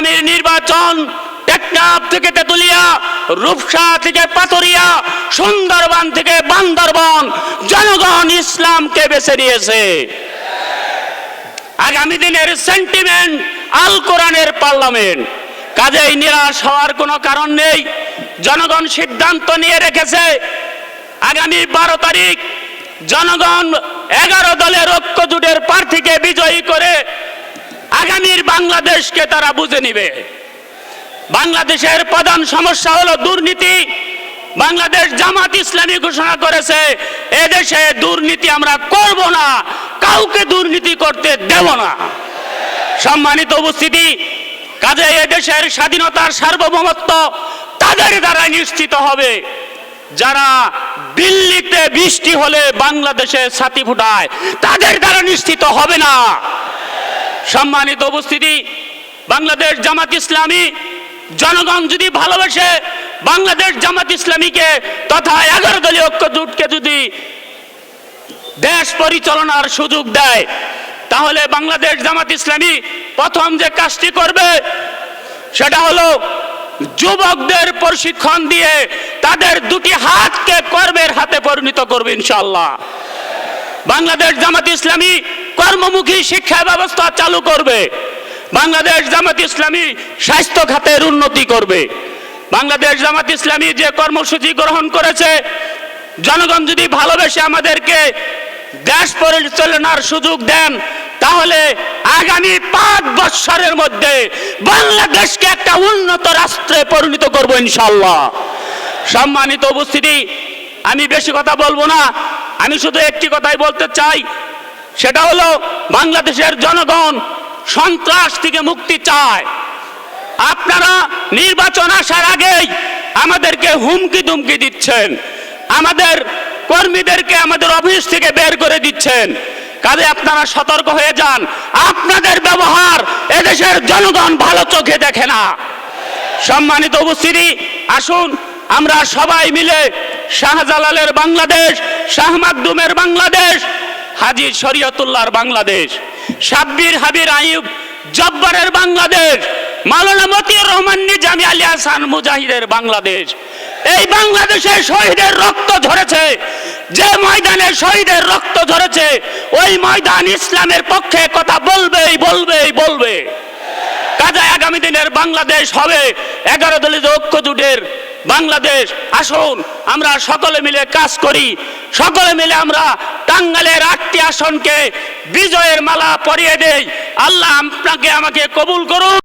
আগামী নির্বাচন টেকনাফ থেকে তেতুলিয়া, রূপসা থেকে পাথরিয়া, সুন্দরবন থেকে বান্দরবন, জনগণ ইসলামকে বেছে নিয়েছে। আগামী দিনের সেন্টিমেন্ট আল কোরআনের পার্লামেন্ট, কাজেই নিরাশ হওয়ার কোনো কারণ নেই। জনগণ সিদ্ধান্ত নিয়ে রেখেছে আগামী 12 তারিখ জনগণ 11 দলের ঐক্য জোটের প্রার্থীকে বিজয়ী করে আগামীর বাংলাদেশকে তারা বুঝে নিবে। বাংলাদেশের প্রধান সমস্যা হলো দুর্নীতি। বাংলাদেশ জামাত ইসলামী ঘোষণা করেছে এদেশে দুর্নীতি আমরা করব না, কাউকে দুর্নীতি করতে দেব না। সম্মানিত উপস্থিতি, কাজে এদেশের স্বাধীনতার সার্বভৌমত্ব তাদের দ্বারা নিশ্চিত হবে যারা দিল্লিতে বৃষ্টি হলে বাংলাদেশে ছাতি ফুটায়, তাদের দ্বারা নিশ্চিত হবে না। সম্মানিত উপস্থিতি, বাংলাদেশ জামাত ইসলামী জনগণ যদি ভালোবাসে বাংলাদেশ জামাত ইসলামীকে তথা 11 দলীয় ঐক্য জোটকে যদি দেশ পরিচালনার সুযোগ দেয়, তাহলে বাংলাদেশ জামাত ইসলামী প্রথম যে কাজটি করবে সেটা হলো যুবকদের প্রশিক্ষণ দিয়ে তাদের দুটি হাতকে কর্মের হাতে পরিণত করবে ইনশাআল্লাহ। বাংলাদেশ জামাত ইসলামী কর্মমুখী শিক্ষা ব্যবস্থা চালু করবে। বাংলাদেশ জামাত ইসলামী স্বাস্থ্য খাতের উন্নতি করবে। বাংলাদেশ জামাত ইসলামী যে কর্মসূচি গ্রহণ করেছে, জনগণ যদি ভালোবেসে আমাদেরকে দেশ পরিচালনার সুযোগ দেন, তাহলে আগামী 5 বছরের মধ্যে বাংলাদেশকে একটা উন্নত রাষ্ট্রে পরিণত করব ইনশাআল্লাহ। সম্মানিত উপস্থিতি, আমি বেশি কথা বলবো না, আমি শুধু একটি কথাই বলতে চাই, সেটা হলো বাংলাদেশের জনগণ সন্ত্রাস থেকে মুক্তি চায়। আপনারা নির্বাচন আসার আগেই আমাদেরকে হুমকি দুমকি দিচ্ছেন, আমাদের কর্মীদেরকে আমাদের অফিস থেকে বের করে দিচ্ছেন। কাজে আপনারা সতর্ক হয়ে যান, আপনাদের ব্যবহার এদেশের জনগণ ভালো চোখে দেখে না। সম্মানিত উপস্থিতি, আসুন আমরা সবাই মিলে শাহজালালের বাংলাদেশ, শাহ মাকদুমের বাংলাদেশ, হাজী শরীয়তুল্লাহর বাংলাদেশ, সাব্বির হাবির আইয়ুব জব্বারের বাংলাদেশ, মাওলানা মতিউর রহমান নিজামী আলী হাসান মুজাহিদের বাংলাদেশ, এই বাংলাদেশে শহীদের রক্ত ঝরেছে, যে ময়দানে শহীদের রক্ত ঝরেছে ওই ময়দান ইসলামের পক্ষে কথা বলবেই বলবেই বলবে। কাজে আগামী দিনের বাংলাদেশ হবে 11 দলীয় ঐক্য জোটের বাংলাদেশ। আসুন আমরা সকলে মিলে কাজ করি, সকলে মিলে আমরা টাঙ্গাইলের 8টি আসনকে বিজয়ের মালা পরিয়ে দেই। আল্লাহ আপনাকে আমাকে কবুল করুন।